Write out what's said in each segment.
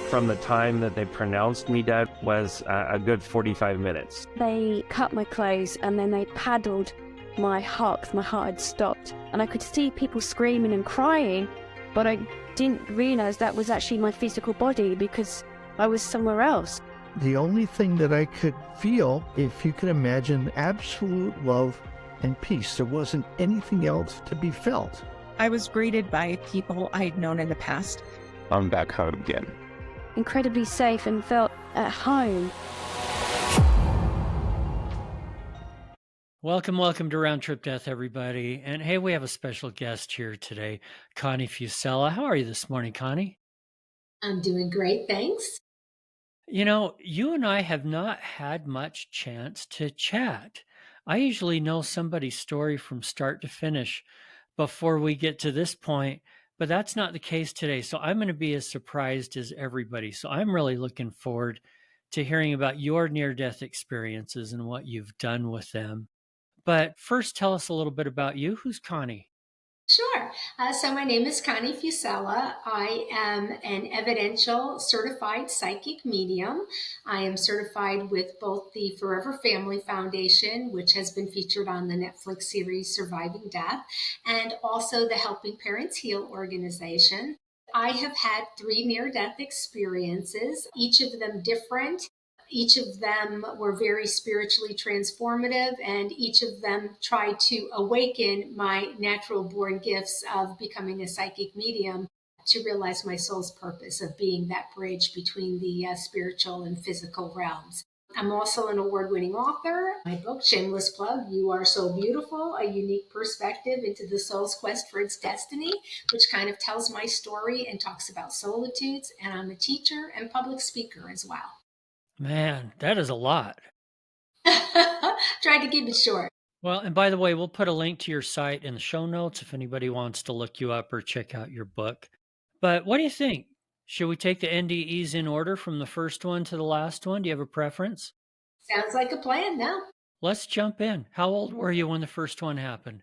From the time that they pronounced me dead was a good 45 minutes. They cut my clothes and then they paddled my heart because my heart had stopped. And I could see people screaming and crying, but I didn't realise that was actually my physical body because I was somewhere else. The only thing that I could feel, if you could imagine, absolute love and peace. There wasn't anything else to be felt. I was greeted by people I'd known in the past. I'm back home again. Incredibly safe and felt at home. Welcome to Round Trip Death, everybody. And hey, we have a special guest here today, Connie Fusella. How are you this morning, Connie? I'm doing great, thanks. You know, you and I have not had much chance to chat. I usually know somebody's story from start to finish before we get to this point, but that's not the case today. So I'm going to be as surprised as everybody. So I'm really looking forward to hearing about your near-death experiences and what you've done with them. But first, tell us a little bit about you. Who's Connie? Sure. So my name is Connie Fusella. I am an evidential certified psychic medium. I am certified with both the Forever Family Foundation, which has been featured on the Netflix series Surviving Death, and also the Helping Parents Heal organization. I have had 3 near-death experiences, each of them different. Each of them were very spiritually transformative, and each of them tried to awaken my natural born gifts of becoming a psychic medium to realize my soul's purpose of being that bridge between the spiritual and physical realms. I'm also an award-winning author. My book, shameless plug, You Are So Beautiful, A Unique Perspective into the Soul's Quest for Its Destiny, which kind of tells my story and talks about solitudes. And I'm a teacher and public speaker as well. Man, that is a lot. Tried to keep it short. Well, and by the way, we'll put a link to your site in the show notes if anybody wants to look you up or check out your book. But what do you think? Should we take the NDEs in order from the first one to the last one? Do you have a preference? Sounds like a plan, no? Let's jump in. How old were you when the first one happened?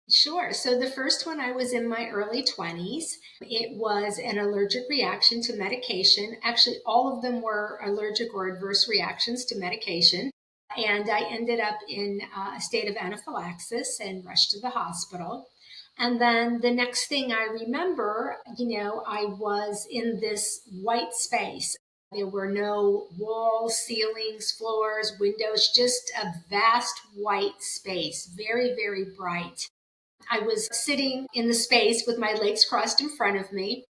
Sure. So the first one, I was in my early 20s. It was an allergic reaction to medication. Actually, all of them were allergic or adverse reactions to medication. And I ended up in a state of anaphylaxis and rushed to the hospital. And then the next thing I remember, I was in this white space. There were no walls, ceilings, floors, windows, just a vast white space, very, very bright. I was sitting in the space with my legs crossed in front of me.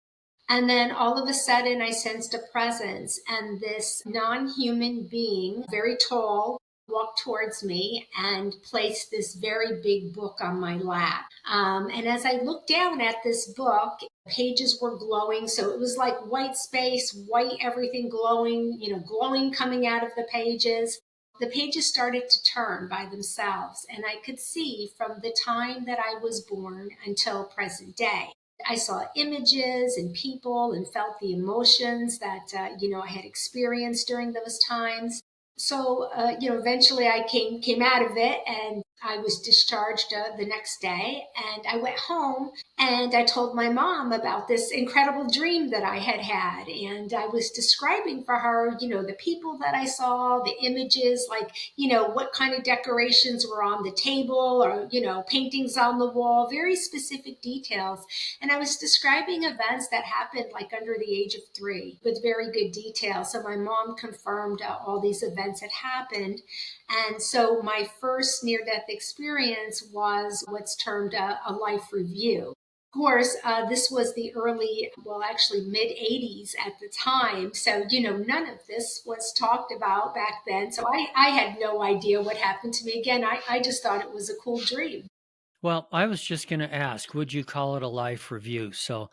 And then all of a sudden I sensed a presence, and this non-human being, very tall, walked towards me and placed this very big book on my lap. And as I looked down at this book, pages were glowing. So it was like white space, white everything glowing, glowing coming out of the pages. The pages started to turn by themselves, and I could see from the time that I was born until present day. I saw images and people and felt the emotions that, I had experienced during those times. So, eventually I came out of it, and I was discharged the next day, and I went home and I told my mom about this incredible dream that I had had. And I was describing for her, the people that I saw, the images, like, what kind of decorations were on the table or, paintings on the wall, very specific details. And I was describing events that happened like under the age of 3 with very good detail. So my mom confirmed all these events had happened. And so my first near-death experience was what's termed a life review. Of course, this was the mid-'80s at the time. So, none of this was talked about back then. So I had no idea what happened to me. Again, I just thought it was a cool dream. Well, I was just going to ask, would you call it a life review? So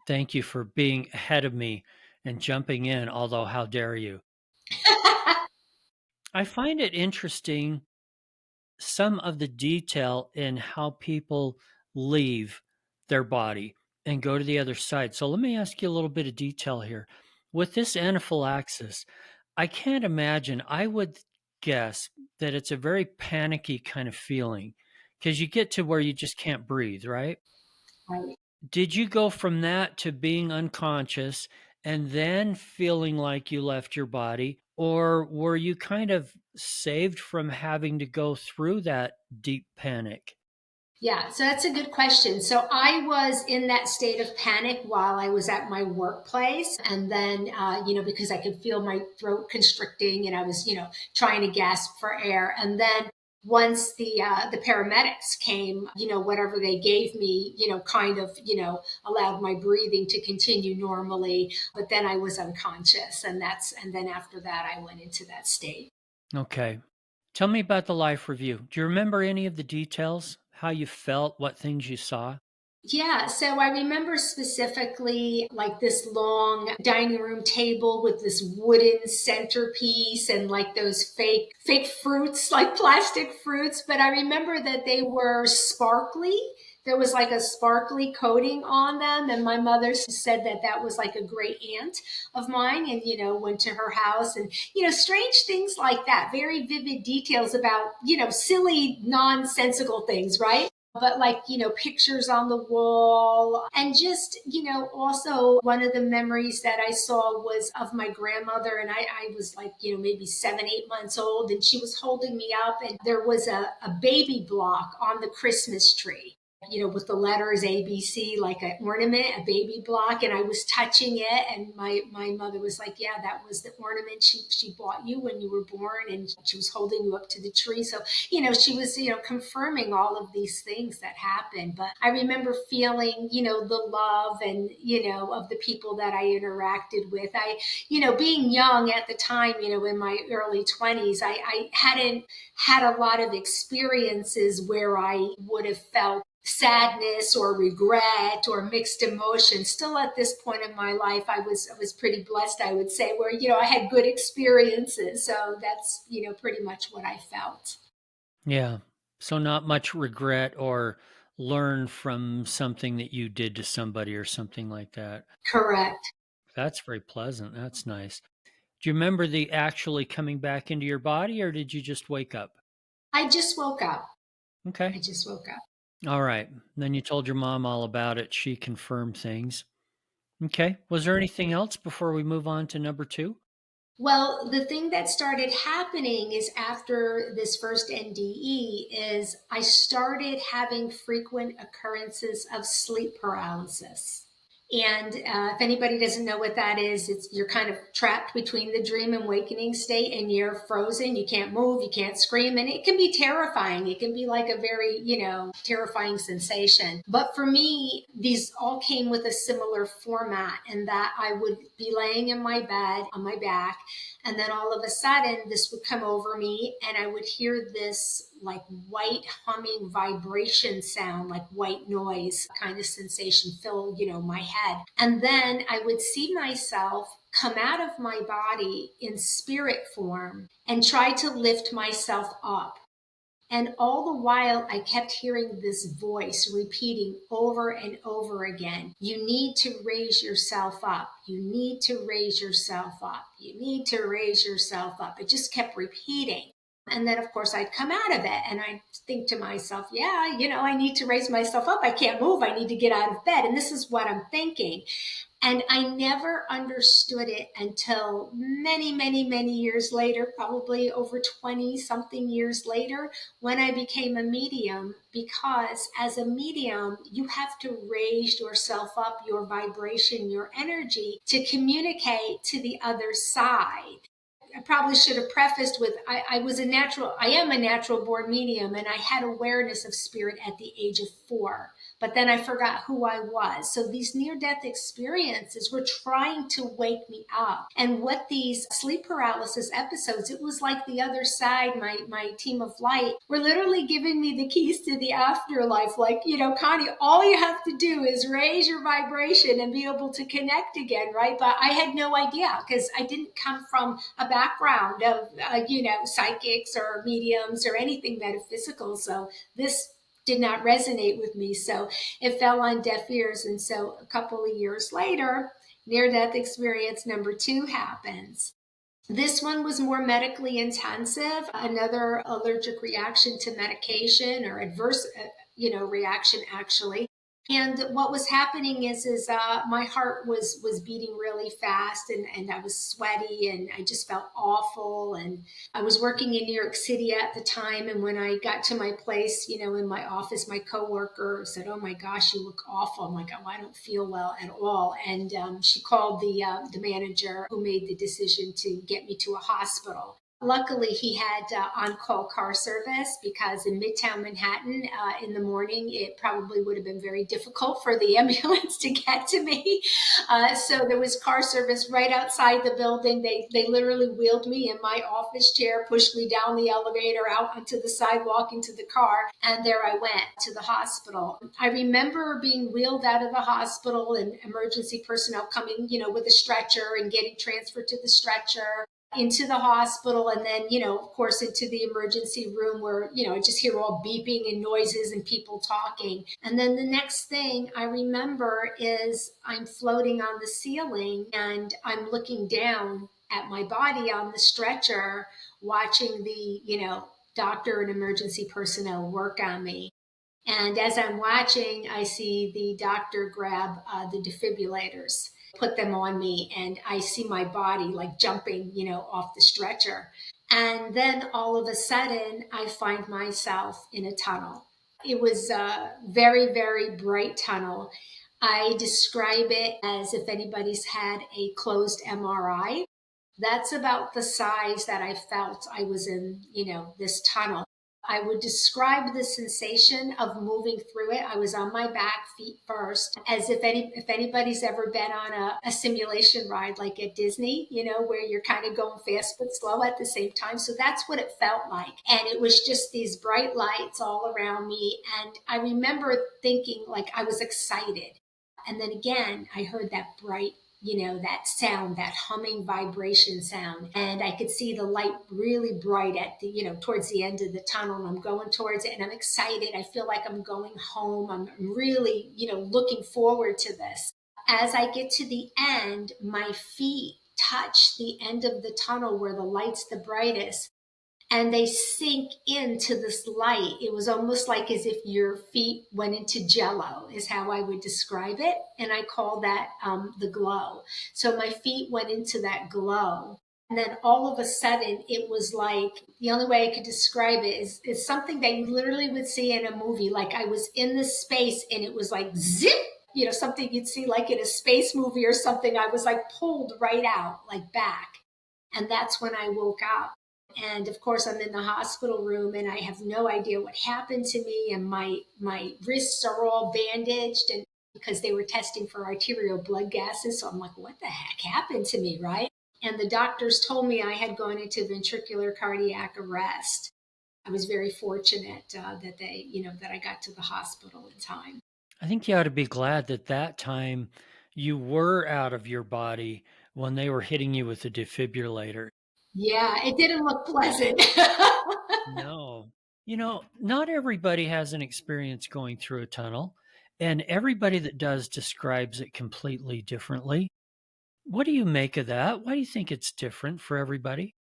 thank you for being ahead of me and jumping in, although how dare you? I find it interesting, some of the detail in how people leave their body and go to the other side. So let me ask you a little bit of detail here. With this anaphylaxis, I can't imagine, I would guess that it's a very panicky kind of feeling because you get to where you just can't breathe, right? Right. Did you go from that to being unconscious and then feeling like you left your body? Or were you kind of saved from having to go through that deep panic? Yeah, so that's a good question. So I was in that state of panic while I was at my workplace. And then, because I could feel my throat constricting and I was, trying to gasp for air. And then once the paramedics came, whatever they gave me, kind of, allowed my breathing to continue normally. But then I was unconscious. And then after that, I went into that state. Okay. Tell me about the life review. Do you remember any of the details? How you felt, what things you saw? Yeah, so I remember specifically like this long dining room table with this wooden centerpiece and like those fake fruits, like plastic fruits, but I remember that they were sparkly. There was like a sparkly coating on them, and my mother said that that was like a great aunt of mine, and went to her house, and strange things like that, very vivid details about silly nonsensical things, right? But like pictures on the wall, and just also one of the memories that I saw was of my grandmother, and I was like maybe 7-8 months old, and she was holding me up, and there was a baby block on the Christmas tree, with the letters ABC, like an ornament, a baby block. And I was touching it. And my mother was like, yeah, that was the ornament she bought you when you were born. And she was holding you up to the tree. So, she was, confirming all of these things that happened. But I remember feeling, the love and, of the people that I interacted with. Being young at the time, in my early 20s, I hadn't had a lot of experiences where I would have felt sadness or regret or mixed emotions. Still at this point in my life, I was pretty blessed, I would say, where I had good experiences. So that's pretty much what I felt. Yeah. So not much regret or learn from something that you did to somebody or something like that. Correct. That's very pleasant. That's nice. Do you remember the actually coming back into your body or did you just wake up? I just woke up. I Okay. just woke up. All right. Then you told your mom all about it. She confirmed things. Okay. Was there anything else before we move on to number two? Well, the thing that started happening is after this first NDE is I started having frequent occurrences of sleep paralysis. And if anybody doesn't know what that is, it's you're kind of trapped between the dream and wakening state, and you're frozen. You can't move, you can't scream, and it can be terrifying. It can be like a very, terrifying sensation. But for me, these all came with a similar format, in that I would be laying in my bed on my back, and then all of a sudden, this would come over me, and I would hear this like white humming vibration sound, like white noise kind of sensation fill, my head. And then I would see myself come out of my body in spirit form and try to lift myself up. And all the while, I kept hearing this voice repeating over and over again, you need to raise yourself up. You need to raise yourself up. You need to raise yourself up. It just kept repeating. And then, of course, I'd come out of it and I'd think to myself, yeah, I need to raise myself up. I can't move. I need to get out of bed. And this is what I'm thinking. And I never understood it until many, many, many years later, probably over 20 something years later, when I became a medium. Because as a medium, you have to raise yourself up, your vibration, your energy, to communicate to the other side. I probably should have prefaced with I am a natural born medium, and I had awareness of spirit at the age of 4. But then I forgot who I was. So these near death experiences were trying to wake me up. And what these sleep paralysis episodes, it was like the other side, my team of light, were literally giving me the keys to the afterlife. Like, Connie, all you have to do is raise your vibration and be able to connect again, right? But I had no idea, because I didn't come from a background of, psychics or mediums or anything metaphysical. So this did not resonate with me. So it fell on deaf ears. And so a couple of years later, near death experience number 2 happens. This one was more medically intensive, another allergic reaction to medication, or adverse, reaction actually. And what was happening is my heart was beating really fast, and I was sweaty, and I just felt awful. And I was working in New York City at the time, and when I got to my place, in my office, my coworker said, "Oh my gosh, you look awful." I'm like, "Oh, I don't feel well at all." And she called the manager who made the decision to get me to a hospital. Luckily, he had on-call car service, because in Midtown Manhattan, in the morning, it probably would have been very difficult for the ambulance to get to me. So there was car service right outside the building. They literally wheeled me in my office chair, pushed me down the elevator, out onto the sidewalk, into the car, and there I went to the hospital. I remember being wheeled out of the hospital, and emergency personnel coming, with a stretcher and getting transferred to the stretcher into the hospital, and then, of course, into the emergency room, where, I just hear all beeping and noises and people talking. And then the next thing I remember is I'm floating on the ceiling, and I'm looking down at my body on the stretcher, watching the, doctor and emergency personnel work on me. And as I'm watching, I see the doctor grab the defibrillators, put them on me, and I see my body like jumping, off the stretcher. And then all of a sudden, I find myself in a tunnel. It was a very, very bright tunnel. I describe it as if anybody's had a closed MRI. That's about the size that I felt I was in, this tunnel. I would describe the sensation of moving through it. I was on my back, feet first, as if anybody's ever been on a simulation ride, like at Disney, where you're kind of going fast but slow at the same time. So that's what it felt like. And it was just these bright lights all around me. And I remember thinking, like, I was excited. And then again, I heard that bright, that sound, that humming vibration sound. And I could see the light really bright at the, towards the end of the tunnel. And I'm going towards it, and I'm excited. I feel like I'm going home. I'm really, looking forward to this. As I get to the end, my feet touch the end of the tunnel where the light's the brightest, and they sink into this light. It was almost like as if your feet went into jello, is how I would describe it. And I call that the glow. So my feet went into that glow. And then all of a sudden, it was like, the only way I could describe it is something that you literally would see in a movie. Like, I was in this space, and it was like zip, something you'd see like in a space movie or something. I was like pulled right out, like back. And that's when I woke up. And of course, I'm in the hospital room, and I have no idea what happened to me. And my wrists are all bandaged, and because they were testing for arterial blood gases. So I'm like, what the heck happened to me, right? And the doctors told me I had gone into ventricular cardiac arrest. I was very fortunate that I got to the hospital in time. I think you ought to be glad that that time you were out of your body when they were hitting you with the defibrillator. Yeah, it didn't look pleasant. No. Not everybody has an experience going through a tunnel, and everybody that does describes it completely differently. What do you make of that? Why do you think it's different for everybody?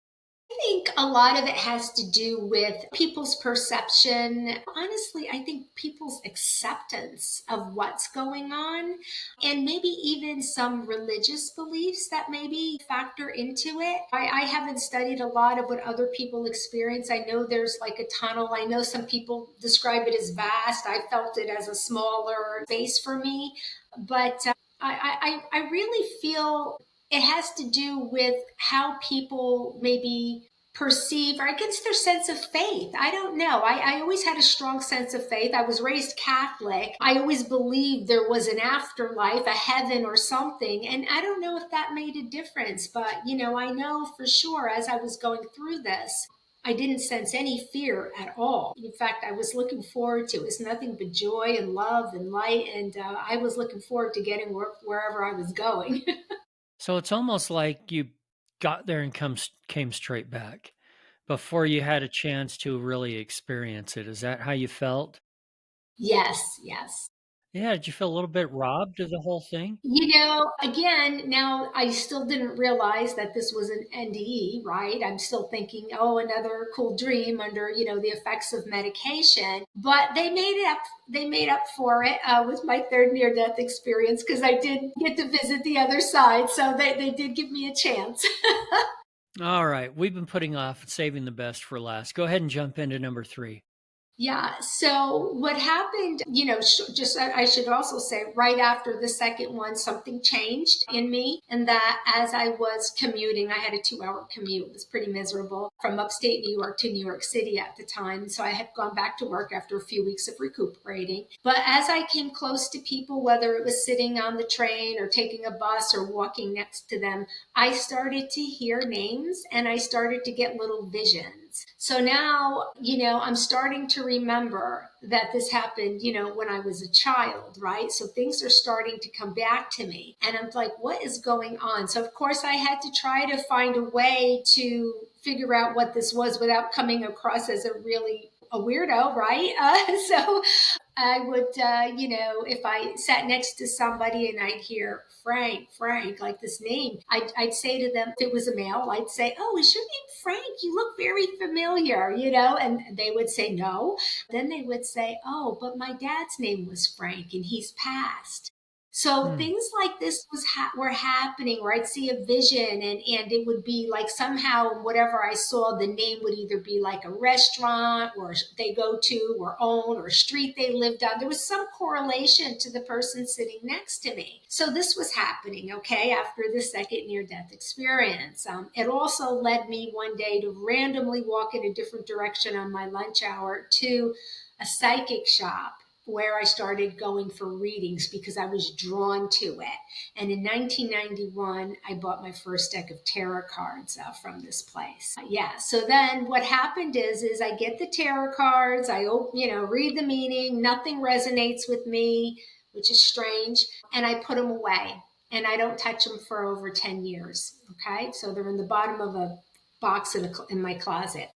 I think a lot of it has to do with people's perception. Honestly, I think people's acceptance of what's going on, and maybe even some religious beliefs that maybe factor into it. I haven't studied a lot of what other people experience. I know there's like a tunnel. I know some people describe it as vast. I felt it as a smaller space for me. But I really feel it has to do with how people maybe perceive, or I guess their sense of faith. I don't know. I always had a strong sense of faith. I was raised Catholic. I always believed there was an afterlife, a heaven or something. And I don't know if that made a difference, but I know for sure as I was going through this, I didn't sense any fear at all. In fact, I was looking forward to it. It was nothing but joy and love and light. And I was looking forward to getting wherever I was going. So it's almost like you got there and came straight back before you had a chance to really experience it. Is that how you felt? Yes, yes. Yeah, did you feel a little bit robbed of the whole thing? Again, now I still didn't realize that this was an NDE, right? I'm still thinking, oh, another cool dream under, the effects of medication. But they made up for it with my third near-death experience because I did get to visit the other side. So they did give me a chance. All right, we've been putting off saving the best for last. Go ahead and jump into number 3. Yeah. So what happened, just I should also say right after the second one, something changed in me. And that as I was commuting, I had a 2-hour commute. It was pretty miserable from upstate New York to New York City at the time. So I had gone back to work after a few weeks of recuperating. But as I came close to people, whether it was sitting on the train or taking a bus or walking next to them, I started to hear names and I started to get little visions. So now, I'm starting to remember that this happened, when I was a child, right? So things are starting to come back to me. And I'm like, what is going on? So, of course, I had to try to find a way to figure out what this was without coming across as a weirdo, right? So I would, if I sat next to somebody and I'd hear Frank, like this name, I'd say to them, if it was a male, I'd say, oh, is your name Frank? You look very familiar, and they would say no. Then they would say, oh, but my dad's name was Frank and he's passed. So things like this were happening where I'd see a vision and it would be like somehow whatever I saw, the name would either be like a restaurant or they go to or own or street they lived on. There was some correlation to the person sitting next to me. So this was happening, okay, after the second near-death experience. It also led me one day to randomly walk in a different direction on my lunch hour to a psychic shop where I started going for readings because I was drawn to it. And in 1991, I bought my first deck of tarot cards from this place. Yeah. So then what happened is I get the tarot cards, I read the meaning, nothing resonates with me, which is strange, and I put them away. And I don't touch them for over 10 years. Okay. So they're in the bottom of a box in my closet.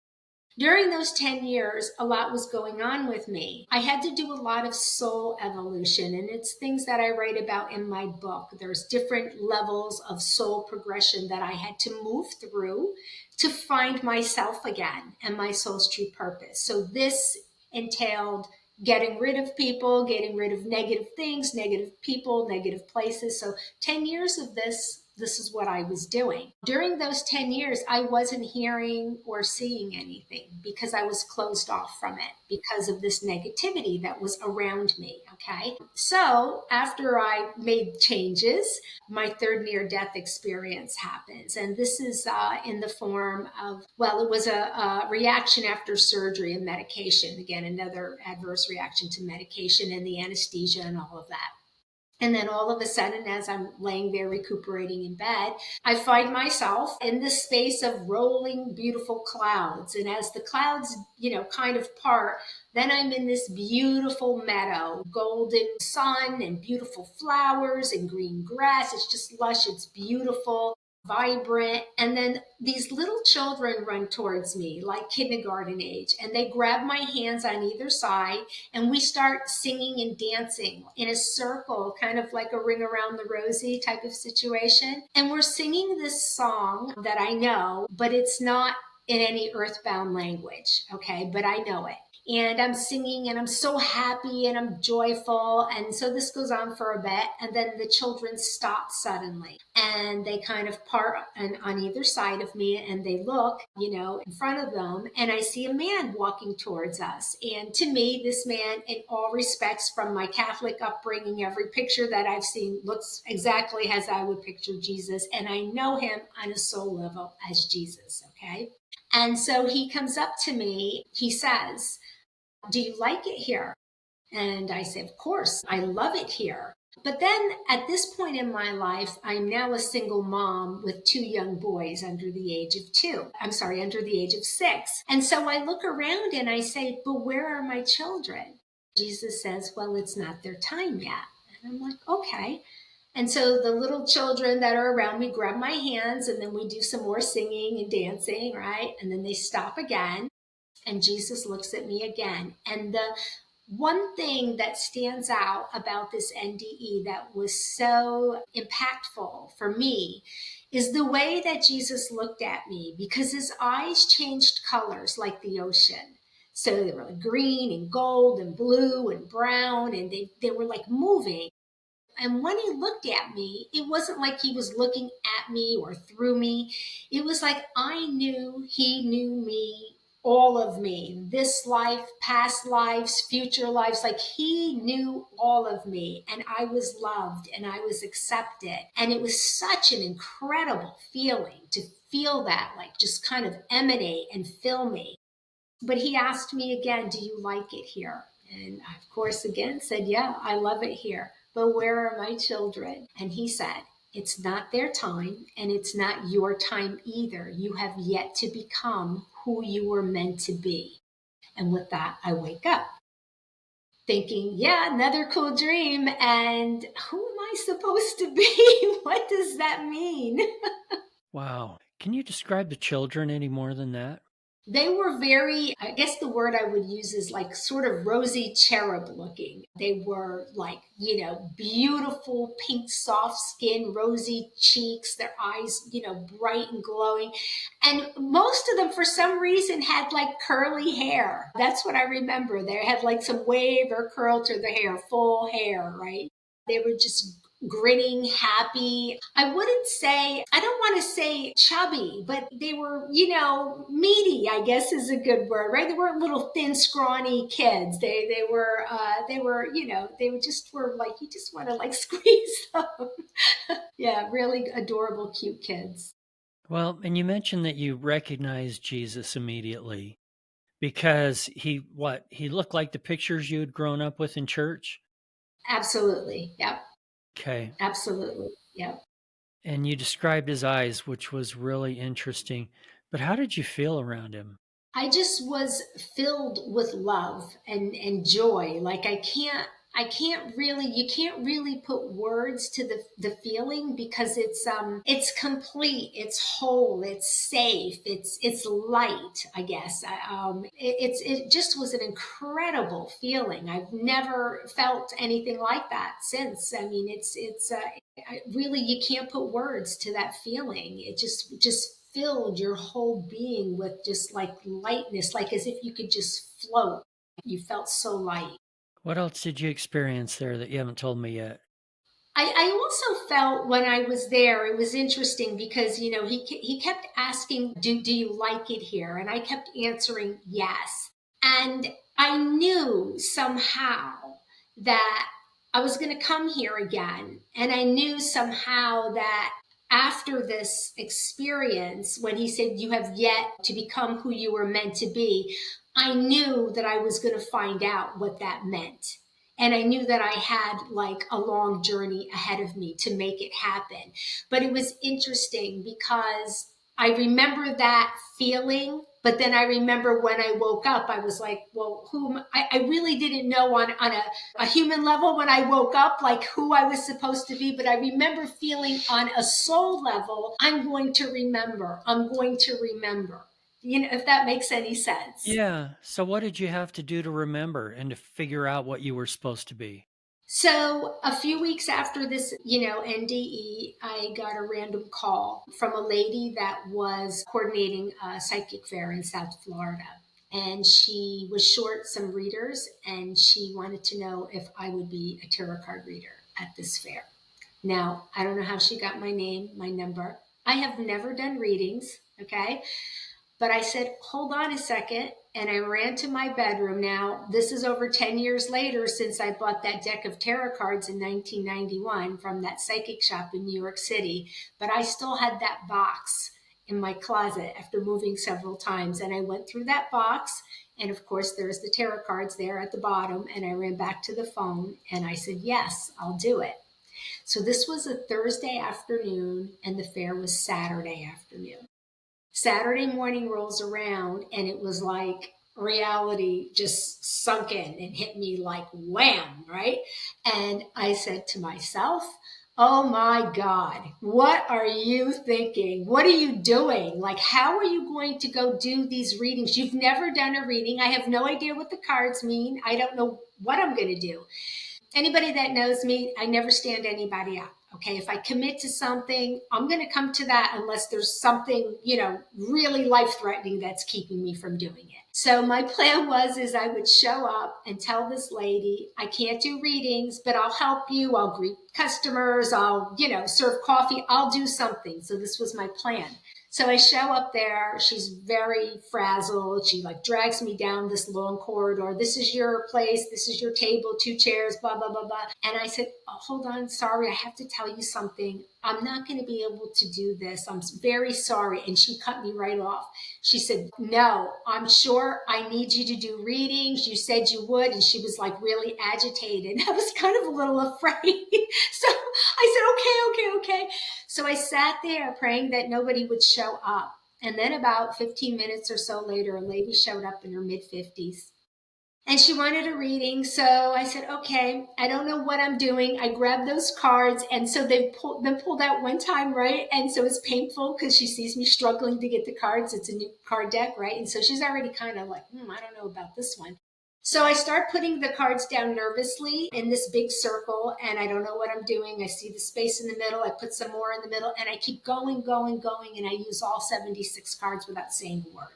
During those 10 years, a lot was going on with me. I had to do a lot of soul evolution, and it's things that I write about in my book. There's different levels of soul progression that I had to move through to find myself again and my soul's true purpose. So this entailed getting rid of people, getting rid of negative things, negative people, negative places. So 10 years of this is what I was doing. During those 10 years, I wasn't hearing or seeing anything because I was closed off from it because of this negativity that was around me. Okay. So after I made changes, my third near-death experience happens. And this is in the form of, it was a reaction after surgery and medication. Again, another adverse reaction to medication and the anesthesia and all of that. And then all of a sudden, as I'm laying there recuperating in bed, I find myself in this space of rolling beautiful clouds. And as the clouds, kind of part, then I'm in this beautiful meadow, golden sun and beautiful flowers and green grass. It's just lush. It's beautiful, vibrant. And then these little children run towards me like kindergarten age, and they grab my hands on either side, and we start singing and dancing in a circle, kind of like a ring around the rosy type of situation. And we're singing this song that I know, but it's not in any earthbound language, okay? But I know it. And I'm singing and I'm so happy and I'm joyful. And so this goes on for a bit. And then the children stop suddenly and they kind of part on either side of me and they look, in front of them. And I see a man walking towards us. And to me, this man, in all respects, from my Catholic upbringing, every picture that I've seen looks exactly as I would picture Jesus. And I know him on a soul level as Jesus. Okay. And so he comes up to me. He says, do you like it here? And I say, of course, I love it here. But then at this point in my life, I'm now a single mom with 2 young boys under the age of 6. And so I look around and I say, but where are my children? Jesus says, well, it's not their time yet. And I'm like, okay. And so the little children that are around me grab my hands and then we do some more singing and dancing, right? And then they stop again. And Jesus looks at me again. And the One thing that stands out about this NDE that was so impactful for me is the way that Jesus looked at me, because his eyes changed colors like the ocean. So they were like green and gold and blue and brown, and they were like moving. And when he looked at me, it wasn't like he was looking at me or through me. It was like I knew he knew me, all of me, this life, past lives, future lives. Like he knew all of me, and I was loved and I was accepted. And it was such an incredible feeling to feel that, like just kind of emanate and fill me. But he asked me again, do you like it here? And I, of course, again said, yeah, I love it here. But where are my children? And he said, it's not their time, and it's not your time either. You have yet to become who you were meant to be. And with that, I wake up thinking, yeah, another cool dream. And who am I supposed to be? What does that mean? Wow. Can you describe the children any more than that? They were very, I guess the word I would use is like sort of rosy cherub looking. They were like, beautiful pink, soft skin, rosy cheeks, their eyes, bright and glowing. And most of them, for some reason, had like curly hair. That's what I remember. They had like some wave or curl to their hair, full hair, right? They were just grinning, happy. I don't want to say chubby, but they were, meaty, I guess is a good word, right? They weren't little thin, scrawny kids. They were, they just were like, you just want to like squeeze them. Yeah, really adorable, cute kids. Well, and you mentioned that you recognized Jesus immediately because he looked like the pictures you had grown up with in church? Absolutely. Yep. Okay. Absolutely. Yep. And you described his eyes, which was really interesting. But how did you feel around him? I just was filled with love and joy. Like you can't really put words to the feeling, because it's complete, it's whole, it's safe, it's light, I guess. It just was an incredible feeling. I've never felt anything like that since. I mean, really, you can't put words to that feeling. It just filled your whole being with just like lightness, like as if you could just float. You felt so light. What else did you experience there that you haven't told me yet? I also felt when I was there, it was interesting because, he kept asking, do you like it here? And I kept answering yes. And I knew somehow that I was going to come here again. And I knew somehow that after this experience, when he said, you have yet to become who you were meant to be, I knew that I was going to find out what that meant. And I knew that I had like a long journey ahead of me to make it happen. But it was interesting because I remember that feeling, but then I remember when I woke up, I was like, well, I really didn't know on a human level when I woke up, like who I was supposed to be. But I remember feeling on a soul level, I'm going to remember. If that makes any sense. Yeah. So what did you have to do to remember and to figure out what you were supposed to be? So a few weeks after this, NDE, I got a random call from a lady that was coordinating a psychic fair in South Florida. And she was short some readers, and she wanted to know if I would be a tarot card reader at this fair. Now, I don't know how she got my name, my number. I have never done readings, okay? But I said, hold on a second. And I ran to my bedroom. Now, this is over 10 years later since I bought that deck of tarot cards in 1991 from that psychic shop in New York City. But I still had that box in my closet after moving several times. And I went through that box. And of course, there's the tarot cards there at the bottom. And I ran back to the phone and I said, yes, I'll do it. So this was a Thursday afternoon and the fair was Saturday afternoon. Saturday morning rolls around and it was like reality just sunk in and hit me like wham, right? And I said to myself, oh my God, what are you thinking? What are you doing? Like, how are you going to go do these readings? You've never done a reading. I have no idea what the cards mean. I don't know what I'm going to do. Anybody that knows me, I never stand anybody up. Okay. If I commit to something, I'm going to come to that unless there's something, really life threatening that's keeping me from doing it. So my plan is I would show up and tell this lady, I can't do readings, but I'll help you. I'll greet customers. I'll, serve coffee. I'll do something. So this was my plan. So I show up there. She's very frazzled. She drags me down this long corridor. This is your place. This is your table, 2 chairs, blah, blah, blah, blah. And I said, oh, hold on. Sorry. I have to tell you something. I'm not going to be able to do this. I'm very sorry. And she cut me right off. She said, no, I'm sure I need you to do readings. You said you would. And she was really agitated. I was kind of a little afraid. So I said, okay. So I sat there praying that nobody would show up. And then about 15 minutes or so later, a lady showed up in her mid-50s. And she wanted a reading. So I said, okay, I don't know what I'm doing. I grabbed those cards. And so they pulled out one time, right? And so it's painful because she sees me struggling to get the cards. It's a new card deck, right? And so she's already kind of I don't know about this one. So I start putting the cards down nervously in this big circle, and I don't know what I'm doing. I see the space in the middle. I put some more in the middle, and I keep going, and I use all 76 cards without saying a word.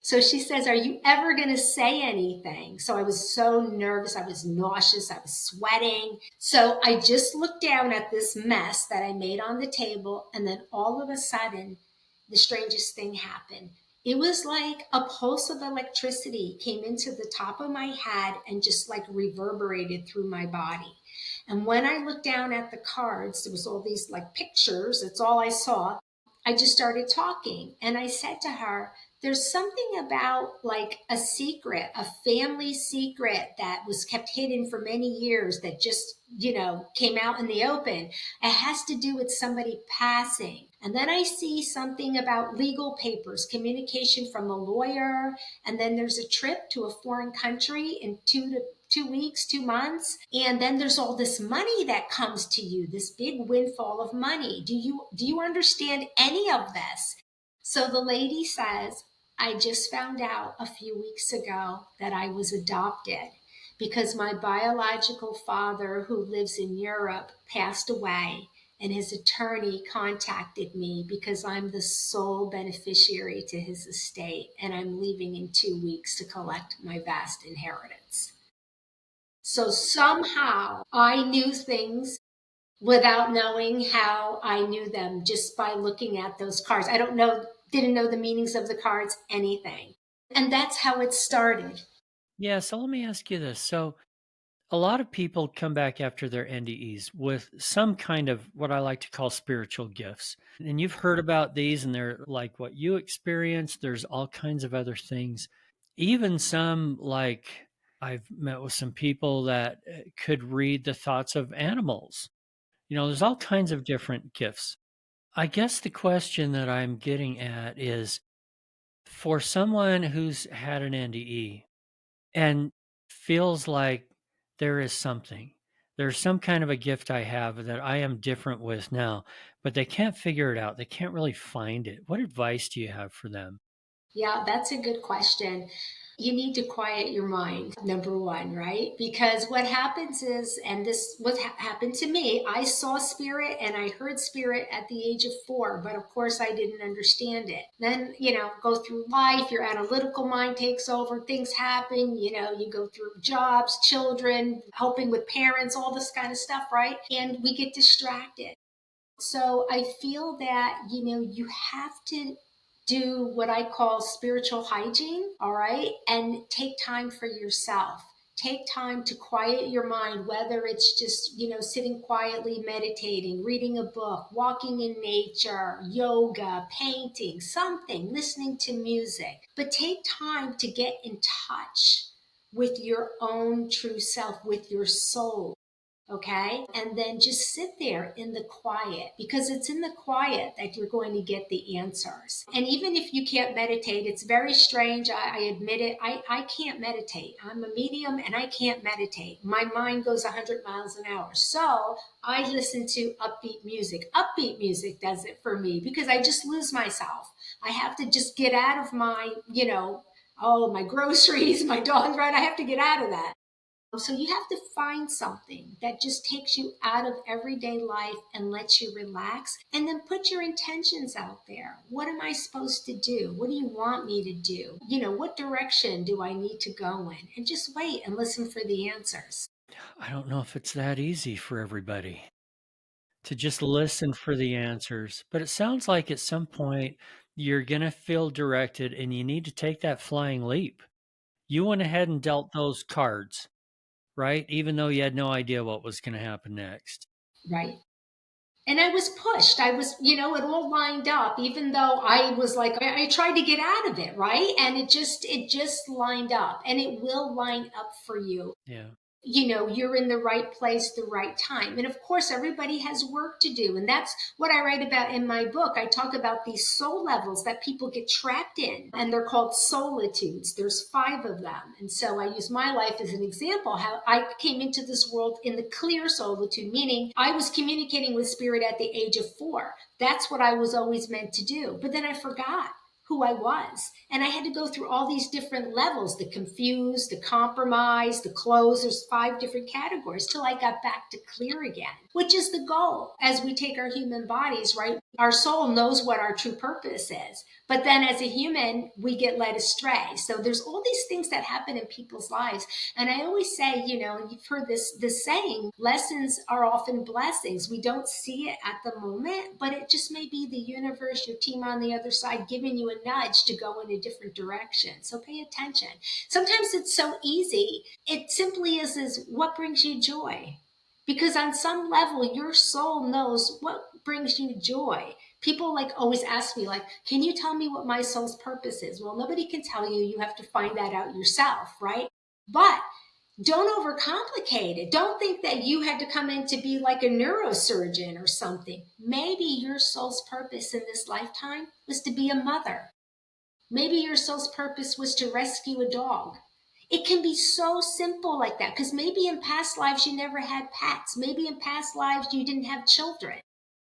So she says, are you ever going to say anything? So I was so nervous. I was nauseous. I was sweating. So I just looked down at this mess that I made on the table, and then all of a sudden, the strangest thing happened. It was like a pulse of electricity came into the top of my head and just reverberated through my body. And when I looked down at the cards, there was all these pictures. That's all I saw. I just started talking. And I said to her, there's something about a secret, a family secret that was kept hidden for many years that just, came out in the open. It has to do with somebody passing. And then I see something about legal papers, communication from a lawyer. And then there's a trip to a foreign country in 2 weeks, 2 months. And then there's all this money that comes to you, this big windfall of money. Do you understand any of this? So the lady says, I just found out a few weeks ago that I was adopted because my biological father, who lives in Europe, passed away, and his attorney contacted me because I'm the sole beneficiary to his estate, and I'm leaving in 2 weeks to collect my vast inheritance. So somehow I knew things without knowing how I knew them, just by looking at those cards. Didn't know the meanings of the cards, anything. And that's how it started. Yeah, so let me ask you this. So a lot of people come back after their NDEs with some kind of what I like to call spiritual gifts. And you've heard about these, and they're like what you experienced. There's all kinds of other things. Even some, I've met with some people that could read the thoughts of animals. There's all kinds of different gifts. I guess the question that I'm getting at is, for someone who's had an NDE and feels like there's some kind of a gift I have that I am different with now, but they can't figure it out. They can't really find it. What advice do you have for them? Yeah, that's a good question. You need to quiet your mind, number one, right? Because what happens is, and this what happened to me, I saw spirit and I heard spirit at the age of 4, but of course I didn't understand it. Then, go through life, your analytical mind takes over, things happen, you go through jobs, children, helping with parents, all this kind of stuff, right? And we get distracted. So I feel that, you have to do what I call spiritual hygiene, all right? And take time for yourself. Take time to quiet your mind, whether it's just, sitting quietly, meditating, reading a book, walking in nature, yoga, painting, something, listening to music. But take time to get in touch with your own true self, with your soul. Okay. And then just sit there in the quiet, because it's in the quiet that you're going to get the answers. And even if you can't meditate, it's very strange. I admit it. I can't meditate. I'm a medium and I can't meditate. My mind goes 100 miles an hour. So I listen to upbeat music. Upbeat music does it for me because I just lose myself. I have to just get out of my, my groceries, my dog run. I have to get out of that. So you have to find something that just takes you out of everyday life and lets you relax, and then put your intentions out there. What am I supposed to do? What do you want me to do? What direction do I need to go in? And just wait and listen for the answers. I don't know if it's that easy for everybody to just listen for the answers, but it sounds like at some point you're going to feel directed and you need to take that flying leap. You went ahead and dealt those cards, right? Even though you had no idea what was going to happen next. Right. And I was pushed. It all lined up, even though I was like, I tried to get out of it, right? And it just lined up, and it will line up for you. Yeah. You're in the right place, the right time. And of course, everybody has work to do. And that's what I write about in my book. I talk about these soul levels that people get trapped in, and they're called solitudes. There's 5 of them. And so I use my life as an example, how I came into this world in the clear solitude, meaning I was communicating with spirit at the age of 4. That's what I was always meant to do. But then I forgot who I was. And I had to go through all these different levels, the confused, the compromised, the closed. There's 5 different categories till I got back to clear again, which is the goal as we take our human bodies, right? Our soul knows what our true purpose is. But then as a human, we get led astray. So there's all these things that happen in people's lives. And I always say, and you've heard this saying, lessons are often blessings. We don't see it at the moment, but it just may be the universe, your team on the other side, giving you a nudge to go in a different direction. So pay attention. Sometimes it's so easy. It simply is what brings you joy. Because on some level, your soul knows what brings you joy. People always ask me, can you tell me what my soul's purpose is? Well, nobody can tell you. You have to find that out yourself, right? But don't overcomplicate it. Don't think that you had to come in to be like a neurosurgeon or something. Maybe your soul's purpose in this lifetime was to be a mother. Maybe your soul's purpose was to rescue a dog. It can be so simple like that, because maybe in past lives you never had pets. Maybe in past lives you didn't have children.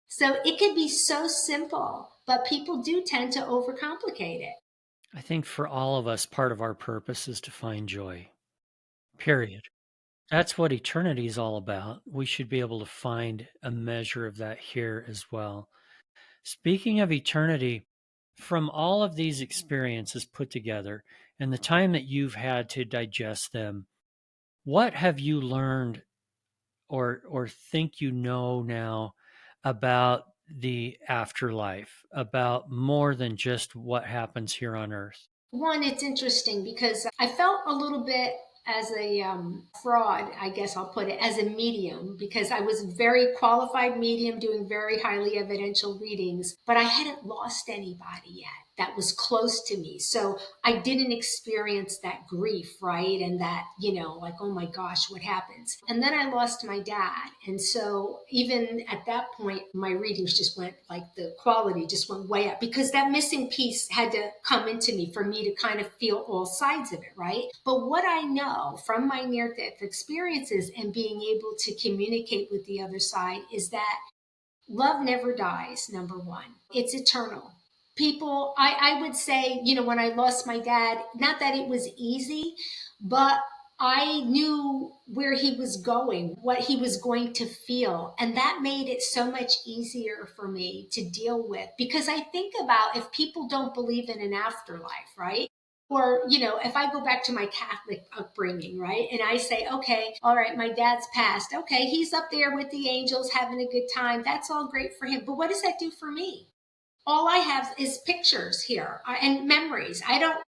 So it can be so simple, but people do tend to overcomplicate it. I think for all of us, part of our purpose is to find joy, period. That's what eternity is all about. We should be able to find a measure of that here as well. Speaking of eternity, from all of these experiences put together and the time that you've had to digest them, what have you learned or think you know now about the afterlife, about more than just what happens here on earth? One, it's interesting because I felt a little bit as a fraud, I guess I'll put it, as a medium, because I was a very qualified medium doing very highly evidential readings, but I hadn't lost anybody yet that was close to me. So I didn't experience that grief, right? And that, oh my gosh, what happens? And then I lost my dad. And so even at that point, my readings just went the quality just went way up, because that missing piece had to come into me for me to kind of feel all sides of it, right? But what I know from my near-death experiences and being able to communicate with the other side is that love never dies, number one. It's eternal. People, I would say, when I lost my dad, not that it was easy, but I knew where he was going, what he was going to feel. And that made it so much easier for me to deal with. Because I think about, if people don't believe in an afterlife, right? Or, if I go back to my Catholic upbringing, right? And I say, okay, all right, my dad's passed. Okay, he's up there with the angels having a good time. That's all great for him. But what does that do for me? All I have is pictures here and memories. I don't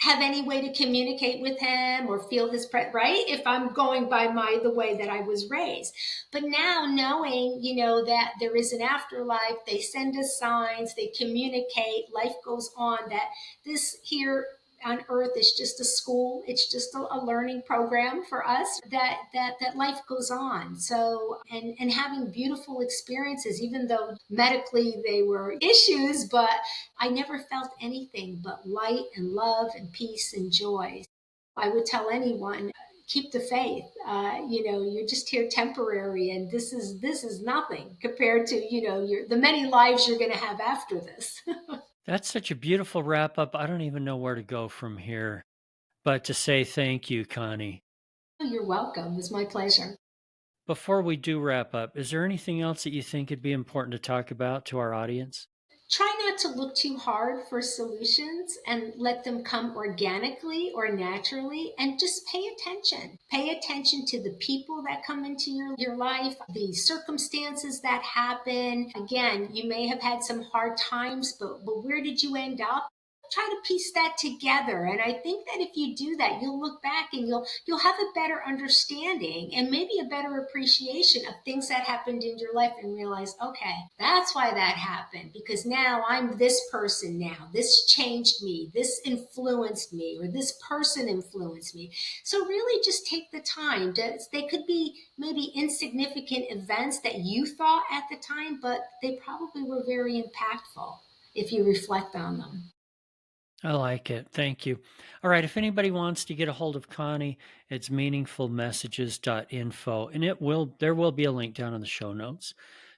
have any way to communicate with him or feel his presence, right? If I'm going by the way that I was raised. But now knowing, that there is an afterlife, they send us signs, they communicate, life goes on, that this here on earth is just a school, it's just a learning program for us, that life goes on. So and having beautiful experiences, even though medically they were issues, but I never felt anything but light and love and peace and joy. I would tell anyone, keep the faith. You're just here temporary, and this is nothing compared to the many lives you're going to have after this. That's such a beautiful wrap up. I don't even know where to go from here, but to say thank you, Connie. Oh, you're welcome. It was my pleasure. Before we do wrap up, is there anything else that you think would be important to talk about to our audience? Try not to look too hard for solutions and let them come organically or naturally, and just pay attention. Pay attention to the people that come into your life, the circumstances that happen. Again, you may have had some hard times, but where did you end up? Try to piece that together, and I think that if you do that, you'll look back and you'll have a better understanding and maybe a better appreciation of things that happened in your life, and realize, okay, that's why that happened, because now I'm this person. Now this changed me, this influenced me, or this person influenced me. So really just take the time they could be maybe insignificant events that you thought at the time, but they probably were very impactful if you reflect on them. I like it. Thank you. All right. If anybody wants to get a hold of Connie, it's meaningfulmessages.info, and there will be a link down in the show notes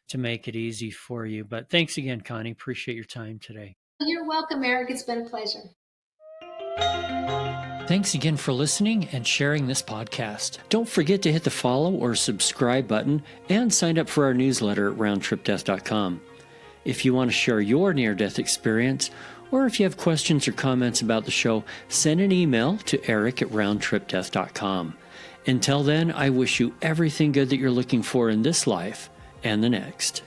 to make it easy for you. But thanks again, Connie. Appreciate your time today. You're welcome, Eric. It's been a pleasure. Thanks again for listening and sharing this podcast. Don't forget to hit the follow or subscribe button and sign up for our newsletter at roundtripdeath.com. If you want to share your near-death experience, or if you have questions or comments about the show, send an email to eric@roundtripdeath.com. Until then, I wish you everything good that you're looking for in this life and the next.